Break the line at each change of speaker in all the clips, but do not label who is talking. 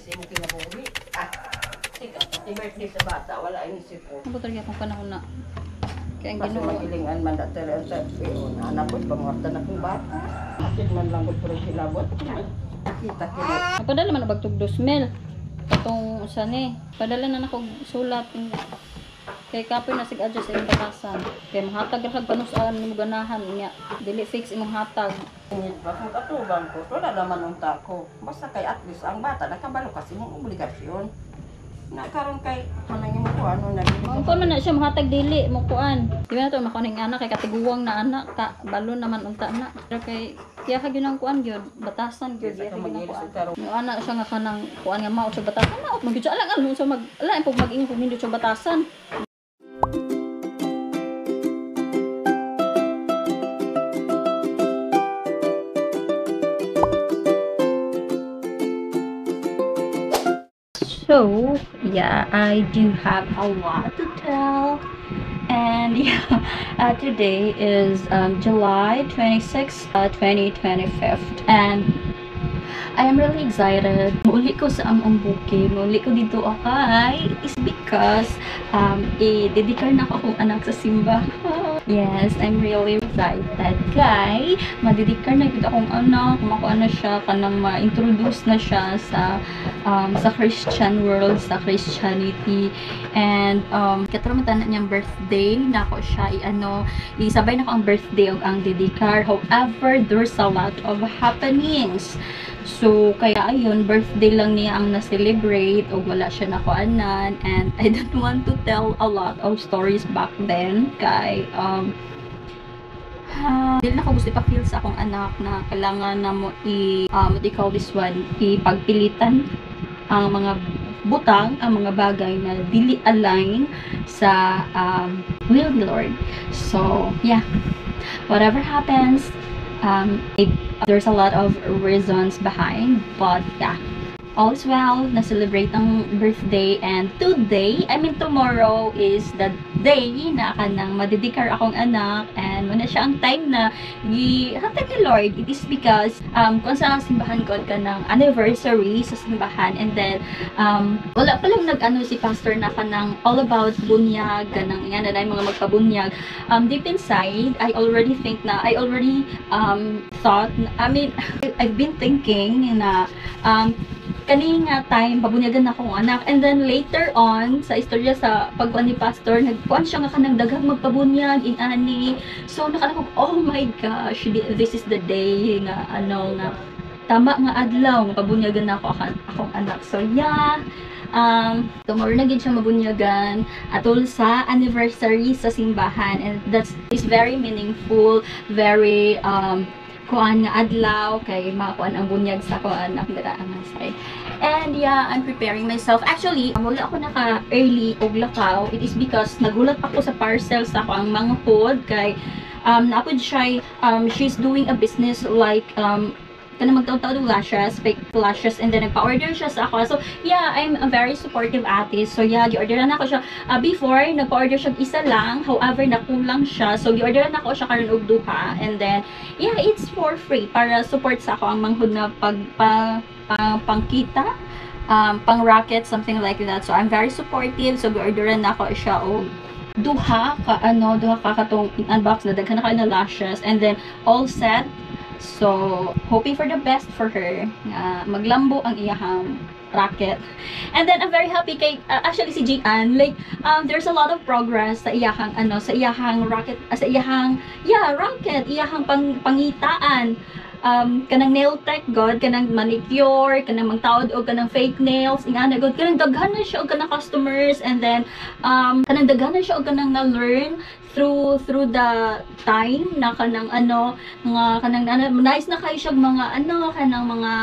sa imong kinabuhi. Tika, pati birthday sa bata, wala yung sipon.
Ano talaga akong panahon na? Kaya ang
Kasi
ginoo.
magilingan man dati rin sa anak ko, pangwarta na kong bata. Akin man lang ko pero silabot. Kita kilo.
Napadala man na bagtog 2,000. Katong usa ni. Padala na nako sulat. Kay kapoy na sig adjust sa imong batasan. Kay mahatag ra kag panusaan nimo ganahan niya. Dili fix imong hatag.
Ingit ba kung katubang ko, wala naman unta ko. Basta kay at least ang bata, nakabalo kasi mong obligasyon. Nakaroon kay, manang yung ko, ano na
Kung man na siya mahatag dili mo kuan. Di ba to makuning anak kay katiguwang na anak ka balo naman unta na. Pero kay kaya ka gyud ang kuan gyud batasan gyud
Kaya
kaya
ka
gyud ang
mag-iisip
kuan.
ka
Yung anak siya nga kanang kuan nga mao sa batasan. Mao man gyud siya alang so mag ala pag mag-ingon pag nindot sa batasan. So, yeah, I do have a lot to tell. And yeah, today is July 26, 2025. And I am really excited. Muli ko sa among bukid. Muli ko dito akay is because i-dedicate na ako akong anak sa simba. Yes, I'm really excited. Kay, madedikar na kita akong anak. Makuha na siya, kanang ma-introduce na siya sa Christian world, sa Christianity. And kataramatan na niyang birthday na ako siya isabay na ko ang birthday o ang dedikar. However, there's a lot of happenings. So, kaya ayun, birthday lang niya ang na-celebrate o wala siya nakuanan. And I don't want to tell a lot of stories back then. Kay, dili na ko gusto ipafeel sa akong anak na kailangan na mo what do you call this one, ipagpilitan ang mga butang, ang mga bagay na dili align sa will ni Lord. So, yeah. Whatever happens, there's a lot of reasons behind, but yeah, all is well. Na-celebrate ang birthday, and tomorrow is the day na kanang madedikar akong anak, and wala siya ang time na gihatag ni Lord. It is because kung sa simbahan ko kanang anniversary sa simbahan, and then wala pa lang nag-ano si pastor na kanang all about bunyag, kanang yan na mga magpabunyag. Deep inside, I already thought, I've been thinking na kani nga time pabunyagan akong anak, and then later on sa istorya sa pagkuan ni pastor nagkuan siya nga kanang daghang magpabunyag inani. So nakalako, oh my gosh, this is the day nga nga tama nga adlaw nga pabunyagan ako akong anak. So yeah, tomorrow na gid siya mabunyagan atol sa anniversary sa simbahan, and is very meaningful, very kuan nga adlaw kay makuan ang bunyag sa kuan anak dira ang side. And yeah, I'm preparing myself. Actually, wala ako naka-early og lakaw. It is because nagulat ako sa parcel sa ako ang mga food kay napod siya, she's doing a business like kana magtaw-taw og lashes, fake lashes, and then nagpa-order siya sa ako. So yeah, I'm a very supportive ate. So yeah, gi-orderan ako siya. Before nagpa-order siya isa lang, however nakulang siya. So gi-orderan ako siya karon og duha, and then yeah, it's for free para support sa ako ang manghud na pangkita, pang racket, something like that. So I'm very supportive. So gi-orderan ako siya og duha ka katong in-unbox na daghan na kayo na lashes, and then all set. So, hoping for the best for her na maglambo ang iyahang racket. And then I'm very happy kay actually si Gian, like there's a lot of progress sa iyahang sa iyahang racket, sa iyahang racket, iyahang pangitaan. Kanang nail tech god, kanang manicure, kanang magtaod o kanang fake nails, ingana god, kanang daghan na siya og kanang customers, and then kanang daghan na siya og kanang na-learn through the time na kanang nga kanang nice na kayo siya mga kanang mga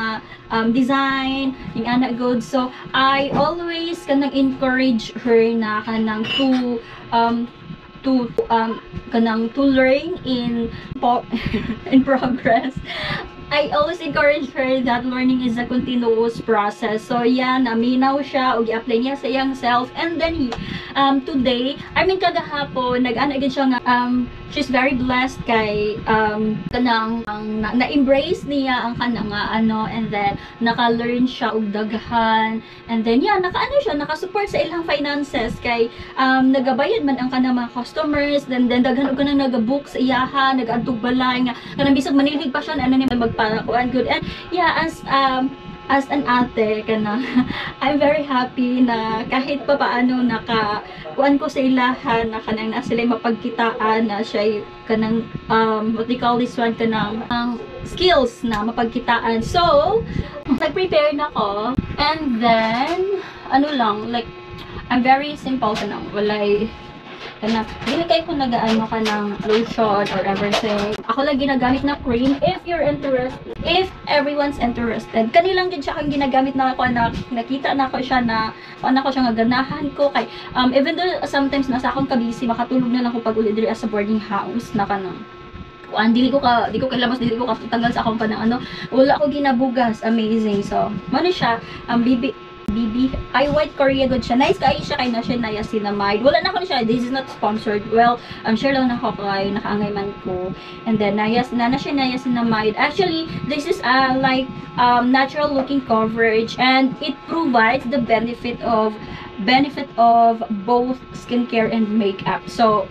design, ingana god. So I always kanang encourage her na kanang to learn in progress. I always encourage her that learning is a continuous process. So yan, naminaw siya og i-apply niya sa iyang self, and then today, I mean kagahapon nag-ano agad siya nga she's very blessed kay kanang na-embrace niya ang kanang ano, and then naka-learn siya og daghan, and then yeah, naka-ano siya, naka-support sa ilang finances kay nagabayad man ang kanang mga customers, then daghan og kanang nagabook sa iyaha, nag-adtog balay nga kanang bisag manilhig pa siya ano ni magparakuan good, and yeah, as an ate kana I'm very happy na kahit pa paano kuan ko sa ilahan na kanang na sila mapagkitaan na siya kanang what they call this one kanang skills na mapagkitaan. So nag-prepare na ko, and then ano lang, like I'm very simple kanang walay kana dili kay ko nagaano ka ng lotion or everything. Ako lang ginagamit na cream if you're interested. If everyone's interested. Kanilang gid siya kang ginagamit na ako na nakita na ko siya na ano ko siya nga ganahan ko kay even though sometimes nasa akong kabisi makatulog na lang ko pag uli diri sa boarding house na kanang dili ko kalabas, dili ko katanggal sa akong panang ano, wala ko ginabugas, amazing. So mo siya BB ay white Korea good siya. Nice kay siya kay na siya niacinamide. Wala na ko siya. This is not sponsored. Well, I'm sure lang na ko kay nakaangay man ko. And then na siya niacinamide. Actually, this is like natural looking coverage, and it provides the benefit of both skincare and makeup. So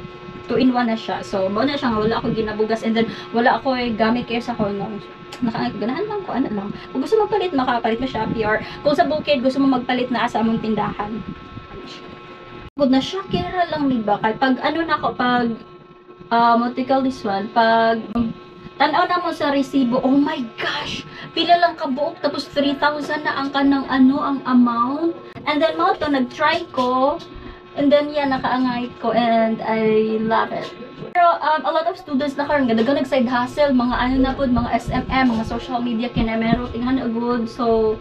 2-in-1 na siya. So mo na siya nga wala ako ginabugas, and then wala ako gamit kaya sa kono. Ganahan lang ko, ano lang. Kung gusto magpalit, makapalit mo Shopee, or kung sa bukid, gusto mo magpalit na sa among tindahan. Good na siya, kira lang ni ba? Kaya pag ano na ako, pag multiple this one, pag tanaw na mo sa resibo, oh my gosh, pila lang kabuok, tapos 3,000 na ang kanang ano, ang amount. And then mo to, nag-try ko, and then yeah, nakaangay ko, and I love it. Pero a lot of students na karon gadagan nag-side hustle, mga ano na pod, mga SMM, mga social media kinamero tinghan good. So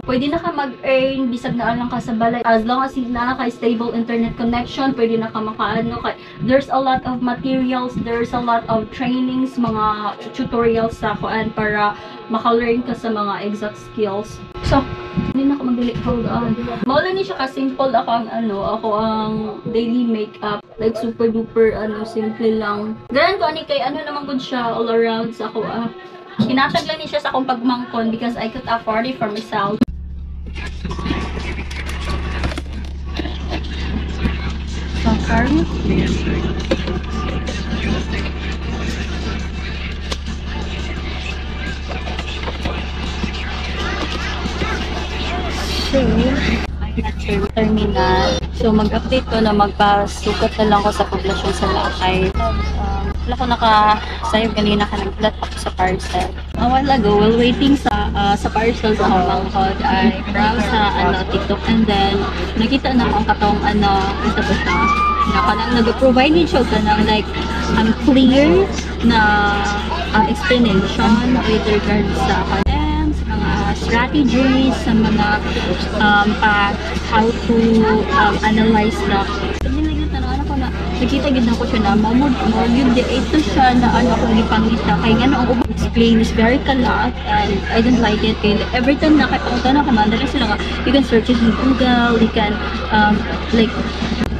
pwede na ka mag-earn bisag na lang ka sa balay as long as na ka stable internet connection, pwede na ka makaano kay there's a lot of materials, there's a lot of trainings, mga tutorials sa kuan para maka-learn ka sa mga exact skills. So hindi na ako mag-delete, hold on. Mawala ni siya ka-simple ako ang daily makeup. Like super duper simple lang. Ganun ko kay naman good siya all around sa ako Hinasag lang ni siya sa akong pagmangkon because I could afford it for myself. So sorry. Terminal. So mag-update ko na magpasukat na lang ko sa poblasyon sa Lakay. Wala ko naka-save kanina ka nag-flat ako sa parcel. A while ago, while waiting sa parcel sa Mangkod, ay browse sa TikTok, and then nakita na akong katong ito ba siya? Nag-provide din siya ka ng like clear na explanation with regards sa mga strategies, sa mga how to analyze the nakita gid ko siya na mo yun ito siya na kung ipangita kay nga ang explain is very kalat, and I don't like it. Kaya every time nakita na kamanda na sila you can search it in Google, you can like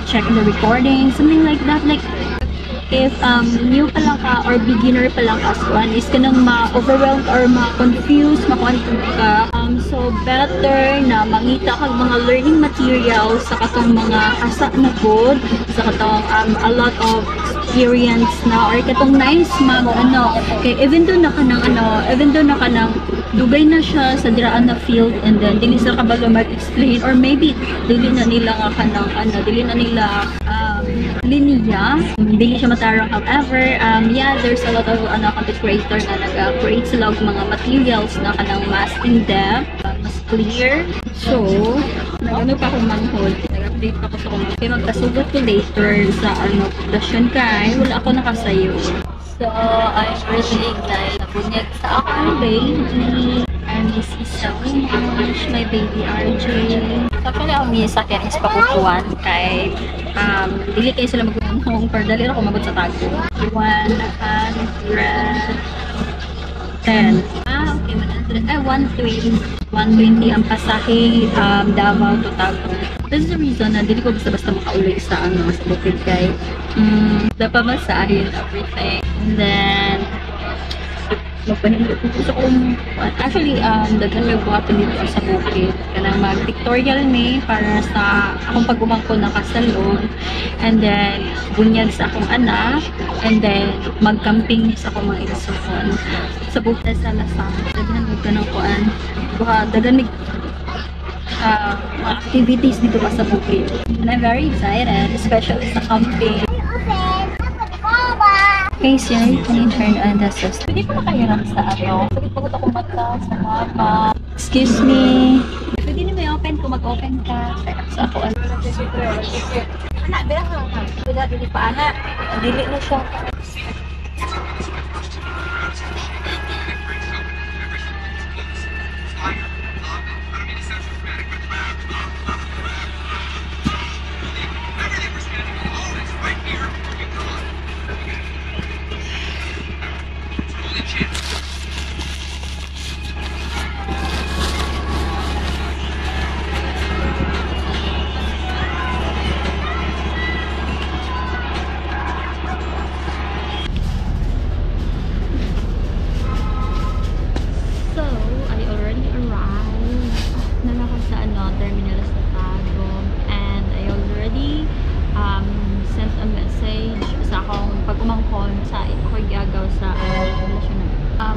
check the recording, something like that. Like if new pa lang ka or beginner pa lang ka is kanang ma-overwhelmed or ma-confused, ka. So better na mangita kag mga learning materials sa katong mga asa na pod, sa katong a lot of experience na or katong nice kay even though na kanang dugay na siya sa diraan na field, and then dili sa kabalo mag-explain, or maybe dili na nila linya, dili siya matarang. However, yeah, there's a lot of content creator na nag-create sila og mga materials na kanang mas in-depth, mas clear. So, nag-ano pa akong manghod, nag-update pa ko sa kung kaya magkasugot ko later sa poblasyon kay wala ako nakasayo. So, I'm really excited na bunyag sa akong baby. And this is so much, my baby RJ. So, pala akong misakin is pakukuan kay dili kayo sila mag-unhong, pero dali ako mabot sa tago. 100 10. Okay. 120. 120 ang pasahe Davao to Tagum. This is the reason na dili ko basta-basta makaulit sa sa Bukid kay napamasahe and everything. And then magpahindot ko gusto kong actually daghan may buhaton dito sa Bukid kanang mag-pictorial me para sa akong pag-umangko na kasalon, and then bunyag sa akong anak, and then mag-camping sa akong mga igsoon sa Bukid sa Lasang. Daghan ko kanang kuan daghan mig mga activities dito pa sa Bukid, and I'm very excited, especially sa camping. Okay, Siri, can you turn on the system? Hindi ko makahirap sa Pagod ako mata sa mama. Excuse me. Pwede na may open kung mag-open ka. Sa ako. Anak, bera ka. Pwede dili pa, anak. Dili na siya. Terminal sa Tagum, and I already sent a message sa akong pag-umangkon sa ikogagaw sa national.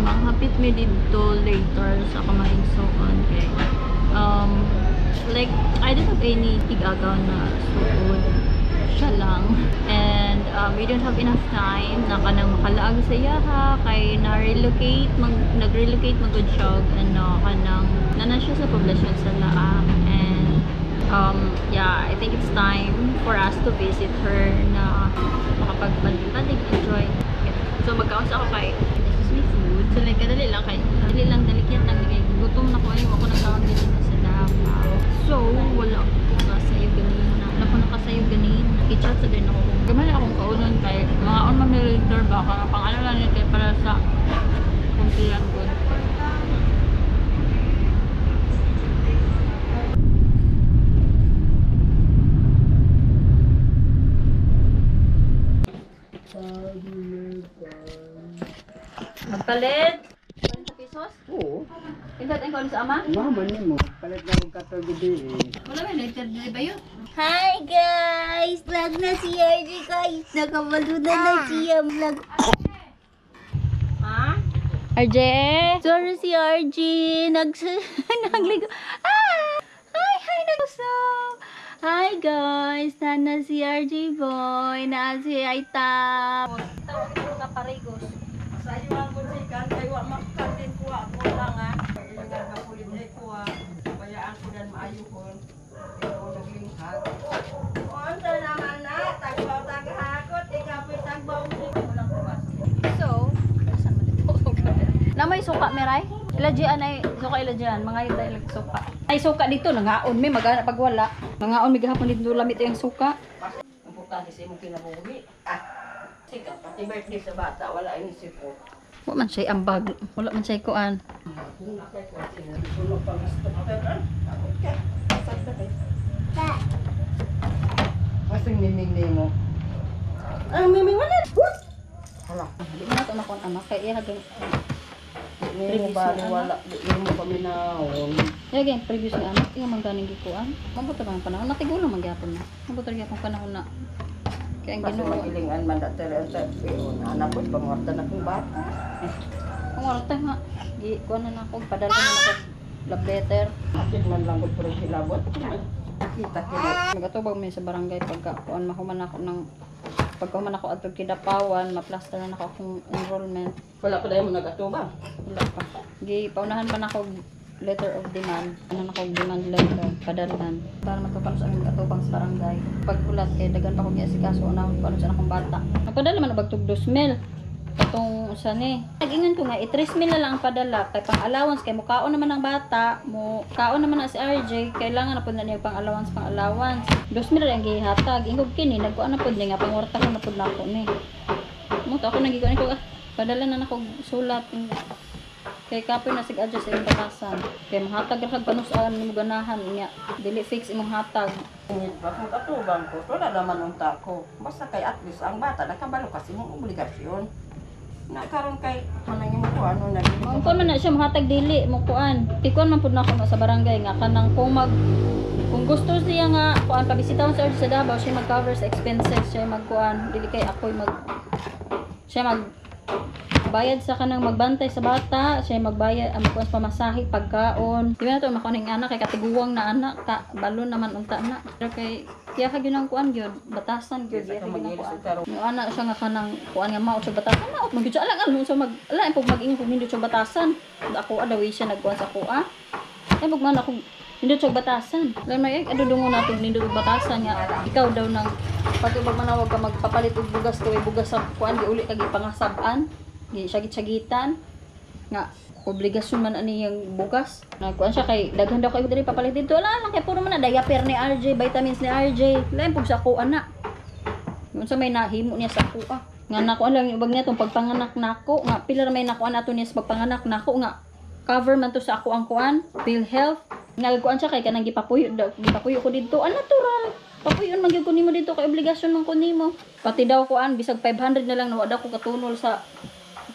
Manghapit mi dito later sa kamaigsoon kay like I don't have any igagaw na suod siya lang, and we don't have enough time na kanang makalaag sa iyaha kay nag-relocate magud siya kanang nana siya sa poblasyon sa Laang, and yeah, I think it's time for us to visit her na makapagbandig enjoy. So magkaos ako kay this is my food, so like kadali lang dalikyan lang kay gutom na ko ay ako nagtawag dito sa Davao, so wala ko kasayo ganin i-chat sa din ako kung gamay akong kaunon kay mga on mamilitor ba pang ano lang yun kay para sa kumpilan good. Magpalit? 40 pesos?
Oo.
Pintat ang kaunin sa ama?
Mama ni mo. Palit na akong katagudi eh.
Wala may lighter dili ba yun?
Hi guys! Vlog na si RJ guys! Nakabaluna na siya vlog.
Ha?
RJ? Sorry si RJ! Nagligo. Hi! Nagso! Hi guys! Nana si RJ boy! Na si Aita!
Tawag ito ka parigos.
Sa iyo ang musikan, kay wa makakandin ko ako lang ha. Yung nagkapulit ay ko ha. Bayaan ko dan maayo ko. Ito naglingkag. Unsa naman na, tagbaw taghakot, ikapoy tagbaw mo. Walang bukas.
So, saan mo dito? Na may suka, Meray? Ilagyan ay, suka ilagyan. Mga ito ilag suka. Ay, suka dito, nangaon may magana pag wala. Nangaon may gahapon dito lamit yung suka.
Importante sa imong kinabuhi. Sika, pati birthday sa bata, wala ini sipot.
Wala man siya ambag. Wala man siya kuan.
Masing miming mo.
Ang miming wala. Hala.
Hindi mo na ito nakon anak. Kaya iya haging
Hindi mo ba wala? Hindi mo kami na.
Lagi, previous ni anak, iya man ganing gikuan. Mabuto bang panahon, natigulo man gyapon na. Mabuto gyapon panahon na. Kaya ang
Kasi
Ginoo.
magilingan man dati rin sa anak ko, pangorta na kong bata.
Ang oras tayo nga, kuan na ako, padala na ako love letter.
Atin man lang ko pero silabot. Kita.
Nagatubag mi sa barangay pagka kuan mahuman ako ng pagkahuman ako atong Kidapawan, maplaster na ako akong enrollment.
Wala pa dahil mo nagatubang.
Wala pa. Paunahan pa na ako letter of demand. Ano na ako demand letter, padalhan. Para magkapan sa aming katubang sa barangay. Pagkulat kay dagan pa ko giasikaso na paano sa akong bata. Napadala man bagtog 2,000. Katong usa ni. Nagingan ko nga 3,000 na lang ang padala kay pang allowance kay mukaon naman ang bata, mo kaon naman na si RJ, kailangan na pud na niya pang allowance. 2,000 na lang gihatag. Ingog kini nagkuan na pud niya nga pangorta ko na pud nako ni. Mo to ako nagikuan ko padala na nako sulat. Kay kapoy na sig-adjust sa imong batasan. Kay mahatag ra kag panusaan nimo ganahan niya. Dili fix imong hatag.
Ingit ba kung katubang ko, wala naman unta ko. Basta kay at least ang bata nakabalo kasi mong obligasyon. Nakaroon kay manang mo ko ano na
Ang kon man na siya mahatag dili mo kuan. Tikuan man pud na ako sa barangay nga kanang kung gusto siya nga kuan pabisitahon sa sa Davao, siya mag-cover sa expenses, siya magkuan dili kay ako'y bayad sa kanang magbantay sa bata, siya magbayad ang kuan pamasahe, pagkaon. Di ba na to makuning anak kay katiguang na anak ka balon naman unta na. Pero kay kaya ka gyud ang kuan gyud batasan gyud kaya gyud ang kuan. Yung anak siya nga kanang kuan nga mao siya batasan, maot man gyud siya alang so ala pag mag-ingon pag nindot siya batasan. Ako adawi siya nagkuan sa ako Ay pag man ako nindot siya batasan. Lang may adudungo nato nindot og batasan nga ikaw daw nang pag manawag ka magpapalit og bugas ko bugas sa kuan di uli kag ipangasab-an. Sagit-sagitan nga obligasyon man ani yang bugas nagkuan siya kay daghan daw kay diri papalit dito ala lang kay puro man na diaper ni RJ vitamins ni RJ lain pug sa ako ana unsa may nahimo niya sa ako nga nakuan lang ubag niya tong pagpanganak nako nga pila ra may nakuan ato niya sa pagpanganak nako nga cover man to sa ako ang kuan PhilHealth nagkuan siya kay kanang gipapuyo ko dito natural papuyon man gyud ko nimo dito kay obligasyon man ko nimo pati daw kuan bisag 500 na lang nawada ko katunol sa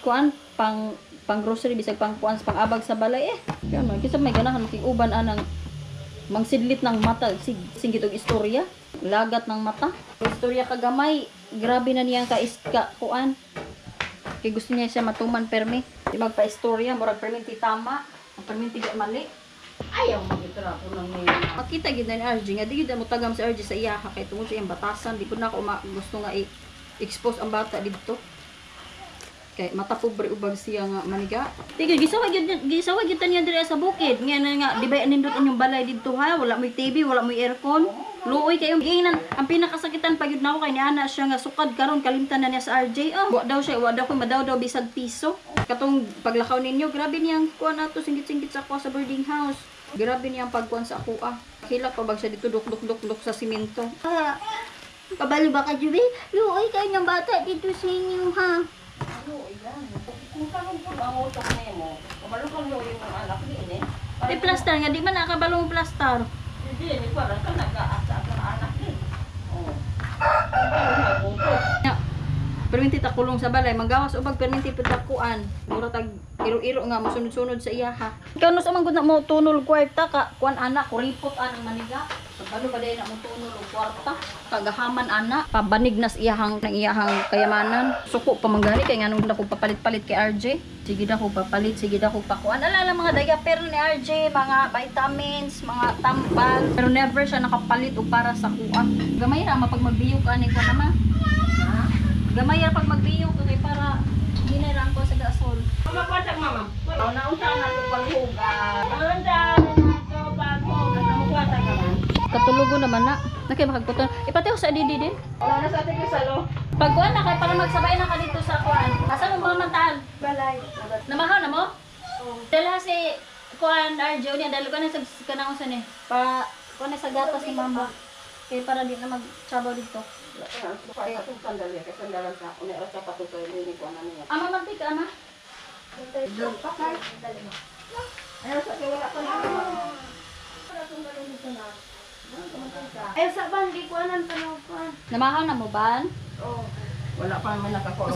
kuan pang grocery bisag pang kuan sa pang-abag sa balay yan man kisa may ganahan makiuban anang mangsidlit ng mata singgit og istorya lagat ng mata istorya kagamay grabe na niyang ka kuan kay gusto niya siya matuman permi di magpa-istorya murag perminti tama ang perminti di mali ayaw magitra po nang makita gid na ni RJ nga di gid mo tagam si RJ sa iya kay tungod sa iyang batasan di pud na ako gusto nga i-expose ang bata didto kay mata pobre ubag siya nga maniga. Tigil gisawag gyud niya diri sa bukid. Nga di ba nindot inyong balay didto ha, wala moy TV, wala moy aircon. Luoy kayo ginan ang pinakasakitan pa gyud nako kay ni ana siya nga sukad karon kalimtan na niya sa RJ. Wa daw ko madaw bisag piso. Katong paglakaw ninyo, grabe niyang kuan ato singgit-singgit sa ako sa boarding house. Grabe niyang pagkuan sa ako Hilak pa bag siya dito duk sa simento.
Kabalo ba ka, Juby? Luoy kayo ng bata dito sa inyo, ha?
Kung tanong po ang utak na mo, kamalukang yung anak din
Di plaster nga di man nakabalong plaster.
Hindi, parang ka nag-aasa ka na anak din.
Perminti ta kulong sa balay, magawas ubag perminti pud takuan. Mura tag iro-iro nga mosunod-sunod sa iya ha. Kano sa man gud na mo tunol kwarta ka kuan anak kuripot anang maniga. Pagbalo ba day na mo tunol og kwarta? Kagahaman ana, pabanig nas iyahang nang iyahang kayamanan. Suko pa manggani kay nganong dako papalit-palit kay RJ. Sige da ko papalit, sige da ko pakuan. Ala mga diaper ni RJ, mga vitamins, mga tampal. Pero never siya nakapalit og para sa kuha. Gamay ra mapag magbiyo ka ni kuan naman. Gamay ra pag magbiyo kay para ginera ko sa gasol.
Mama, kwatag mama. Naunsa na ito panghugas. Naunsa na ito panghugas. Ano kwatag naman?
Katulugo naman na. Nakay makagputon. Ipatiw sa didi din.
Wala na sa ating kasalo.
Pag kuan na kay para magsabay na ka dito sa kuan. Asa mo mga mantal?
Balay.
Namahaw na mo? Oo. Dala si kuan Arjo niya dalo ka na sa kanang usan eh. Para kuan na sa gatas ni mama. Kay para di na magsabaw dito.
Kaya itong sandali. Kaya sandalan sa ako. Nera sa patutoy. Hindi ko ano niya.
Ama mantik ama.
Doon pa kay. Ayaw sa kaya wala pa na.
Eh, sa ban, di ko anan pa.
Namahaw na mo ban?
Oo. Wala pa naman nakakuha.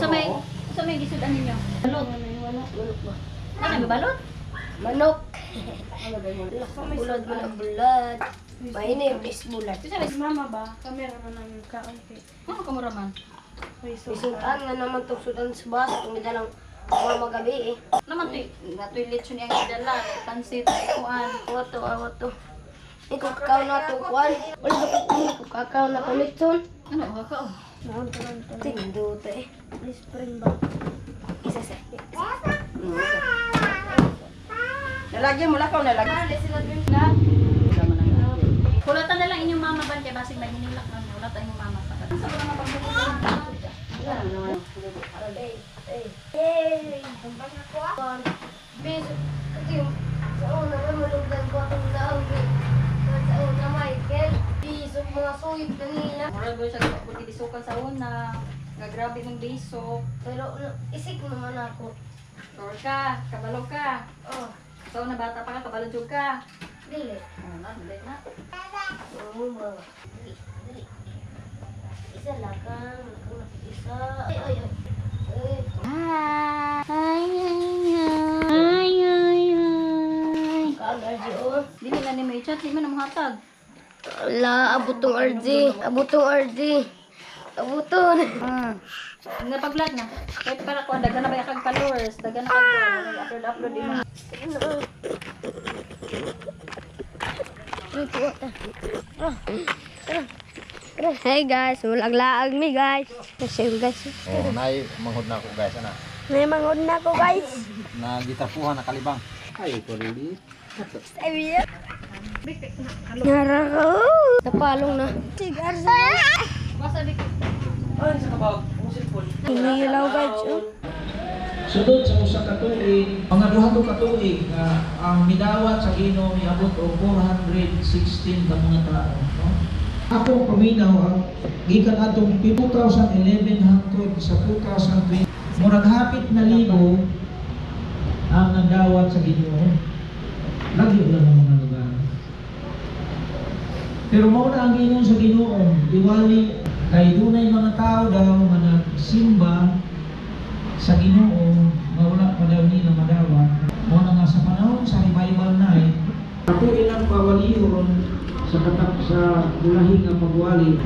Sa may gisudan ninyo. Balot. Ano may balot?
Manok.
Ano ba yun?
Bulad. Mainim, is bulad.
Kasi may
Mama ba? Kamera na namin kaon kay.
ano kamura man?
Isutan nga naman itong sudan sa bus. Tumida lang mga magabi
Naman to lechon yang dala, pansit, kuan.
Wato. Ikaw kakao na ito, kuwan. Wala ba kakao na palitson?
Ano kakao?
Tindo ito Spring ba? Isa sa.
Nalagyan mo lakaw nalagyan.
Kulatan na lang inyong mama ban kay basig may hinilak na kulatan inyong mama. Sa mga pagbubuhat.
Hey! Ang basa ko Bis, kasi yung sa una may malugdan ko itong daong sa una Michael. Bis, mga suyip na nila.
Mura ko siya puti bisukan sa una. Nga grabe ng biso.
Pero isik naman ako.
Sure ka, kabalo ka.
Oh,
So na bata pa ka, kabalo jud ka.
dili.
Na, dili na.
Oo, ba. Dili. Isa lang kang isa. Ay, ay, ay. Kagaji, oh.
Dili na ni may chat, di man na mahatag.
Ala, abutong RD. Abutong RD. Abuton.
Napag-vlog na. Kahit para ko, dagan na ba yung followers? Dagan na kag upload din mo.
Hey guys, mulag-laag mi guys. Kasi guys,
Oh, nay manghod na ako guys ana.
may mangod na ko guys.
Na gitapuhan na kalibang. Ay, ko really.
Sabi ya. Narako. Napalong na. Sigar sa.
Basta di
Inilaw guys. Oh.
Sunod sa usa ka tuig, mga duha ka tuig nga ang midawat sa Ginoo miabot og 416 ka mga tao, no? Ako paminaw ang gikan atong 2011 hangtod sa 2020, murag hapit na libo ang nagdawat sa Ginoo. Lagi lang ang mga lugar. Pero mao na ang Ginoo sa Ginoo, diwali kay dunay mga tao daw nga nagsimba sa Ginoo nga wala pa daw nila madawat. Mo na nga sa panahon sa revival night, ako ilang pawaliyon sa katap sa bulahi nga pagwali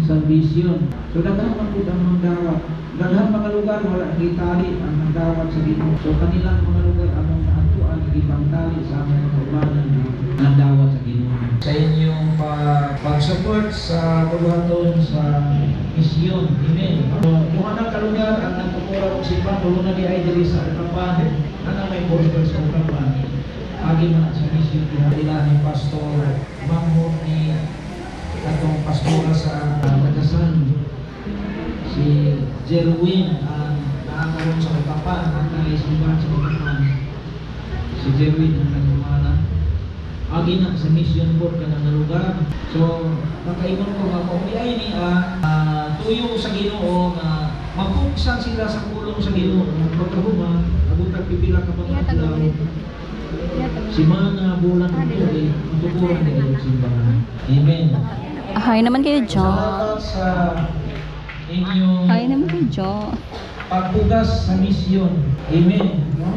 sa vision. So daghan man pud ang magdawat. Daghan mga lugar wala gitali ang magdawat sa Ginoo. So kanilang mga lugar among naatuan gipangtali sa mga kaubanan nga dawat sa Ginoo. Sa inyong pag-support sa pagbuhaton sa misyon. Amen. Kung anong kalugar ang nagpupura kong sipan, tulo na di ay diri sa Utapan, na may border sa Utapan. Agi man sa misyon, pinadila ni Pastor Manghod ni atong pastora sa Tagasan, si Jerwin, naakaroon sa Utapan, ang naisimbahan sa Utapan. Si Jerwin ang nagmana. Agi na sa mission board ka na lugar. So, nakaibon ko nga kung ay ni tuyo sa Ginoo nga mapuksan sila sa kulong sa Ginoo. Magkahuma, abutag pipila ka mga adlaw. Simana, bulan, tuloy, matuturan nila yung simbahan. Amen.
Hi naman kayo, Jo.
Salamat sa inyong
Hi naman kayo, Jo.
pagbugas sa misyon. Amen. No?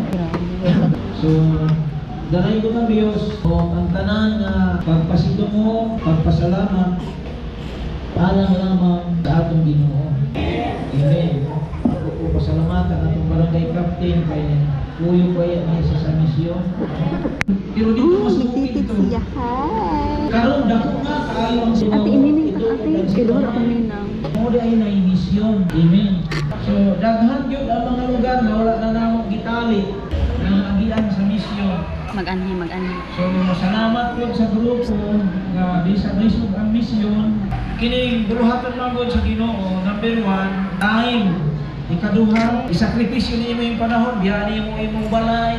So, daray ko kami Diyos, o ang tanan nga pagpasito mo, pagpasalamat, alam lamang sa atong Ginoo. Amen. Ako po pasalamatan atong barangay captain kay Kuyo ko yan sa misyon. Pero dito mas lupit ito. Karon dako nga kaayo ang Ginoo.
Ate, inining ka ate. Kiluhol ako ninang.
Mo di ay na misyon. Amen. So, daghan yun ang mga lugar na wala na namang gitali na agian sa misyon.
Mag-anhi.
So, salamat po sa grupo nga di sa lisod ang misyon. Kining buruhatan magod sa Ginoo. Number 1, time. Ikaduha, isakripisyo niyo yung panahon. Biyani mo imong balay.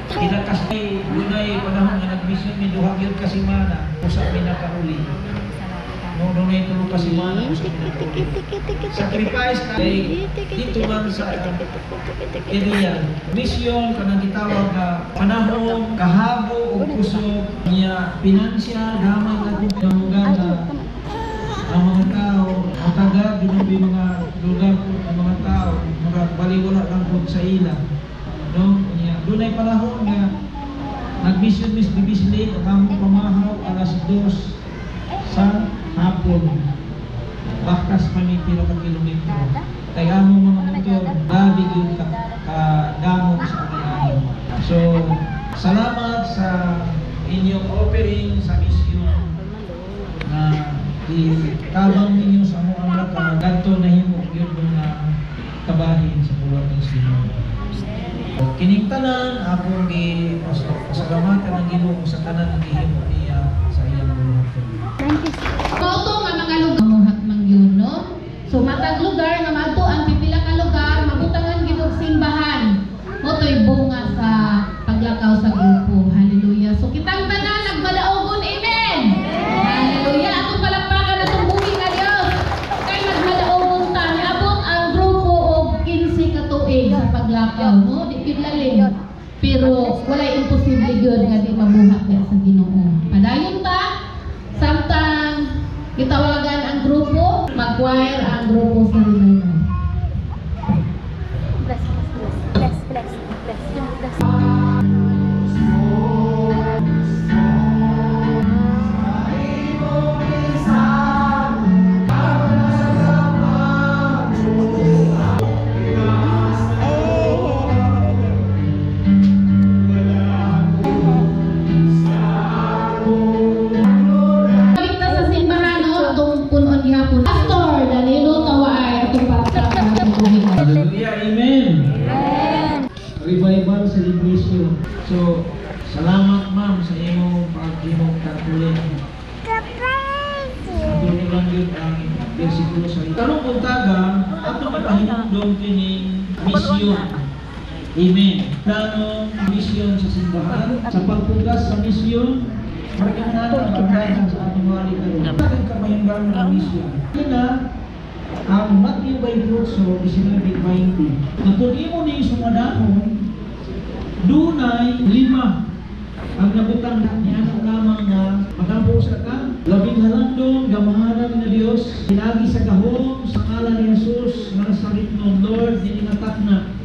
Kinakasay, dunay panahon nga nag-misyon. May duha yun kasi mana. Usap may nakahuli. No, dunay tulong kasi mana. Sacrifice na dito man sa area. Misyon kanang gitawag nga panahon, kahabo o kusog niya pinansya, damay na din pinamugana ang mga tao, ang taga, ginubi mga lugar po ang mga tao, mga baliwala lang po sa ila. No? Niya, doon ay panahon nga nag-mission bibislate ang among pamahaw alas 2 sa hapon. Bakas kami pila ka kilometro. Kaya mo mga motor, grabe yun ka-damog sa kanilang. So, salamat sa inyong offering sa misyon na itabang ninyo sa mga laka. Ganto na himo yun mga kabahin sa pulang ng Ginoo. Kining tanan, akong pasalamatan ng Ginoo sa tanan ng gihimo niya sa iyang buhaton.
Kauto nga mga lugar muhat man yun, no? So matag lugar nga madto ang pipila ka lugar mabutangan gid og simbahan. Motoy bunga sa paglakaw sa grupo. Hallelujah. So kitang tanan nagmalaogon, amen. Hallelujah. Atong palakpakan atong buhi nga Dios. Kay nagmalaogon ta niabot ang grupo og 15 ka tuig sa paglakaw. gyud nga di mabuhat niya sa Ginoo. Padayon ta samtang gitawagan ang grupo, mag-choir ang grupo sa revival.
Hallelujah, amen. Revival celebration. So, salamat ma'am sa imong pag-imong katulin. Doon lang yun ang versikulo sa ito. Karong puntaga, ato mapahimong kining misyon. Amen. Tanong misyon sa simbahan. Sa pagpugas sa misyon, marami natin ang pagkain sa ating mga karon. Bakit ka mahimbang ng misyon? Ina, ang Matthew by Fruitso 19:20. Natuloy mo ni sumadahon, dunay 5 ang nabutang niya lamang na matampo sa ka, labing halandong gamahanan na Diyos, sinagi sa gahom, sa ngalan ni Jesus, nga salit ng Lord, diningatak na.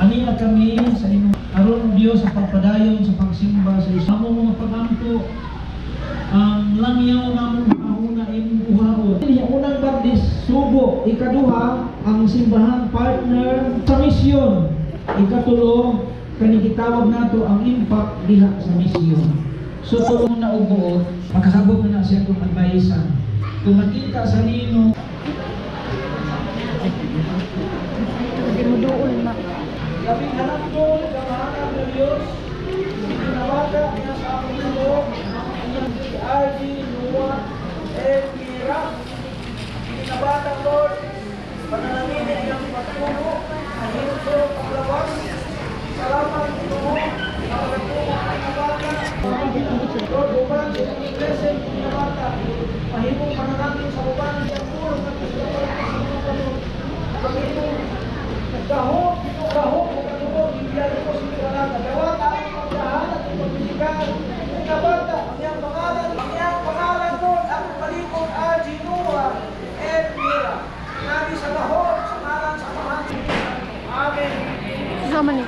Aniya kami sa imong aron Diyos sa pagpadayon sa pagsimba sa isang mga pagampo, ang langyaw namon mahuna imong buhaon. Yung unang baptis, subo. Ikaduha, ang simbahan partner sa misyon. Ikatulo, kanigitawag nato ang impact diha sa misyon. So tulong na ubuot, makasabot na siya kung advice-an. Kung makita sa nino, labing halangdong gamahanan ng Diyos, itinawaga niya sa aming ito, si RG, Noah, Elvira, itinabatang Lord, pananaminin niyang pagtuno, ang hinto, paglabas, salamat ito mo, ang pagtuno ng nabata, Lord, buwan, blessing ng nabata, mahimong pananaminin sa buwan, siyang puro, pagkakaroon sa mga kanong, pag-ibong, gahong, pagkakaroon, ibigay ko sa mga nagawata, ang pagkahalat, ang pagbisikan, ang nabata, ang iyang pangalan Lord, ang palikod, RG, Noah, Elvira, nabi sa lahor, sa ngalan sa mahal. Amen.
Sama ni.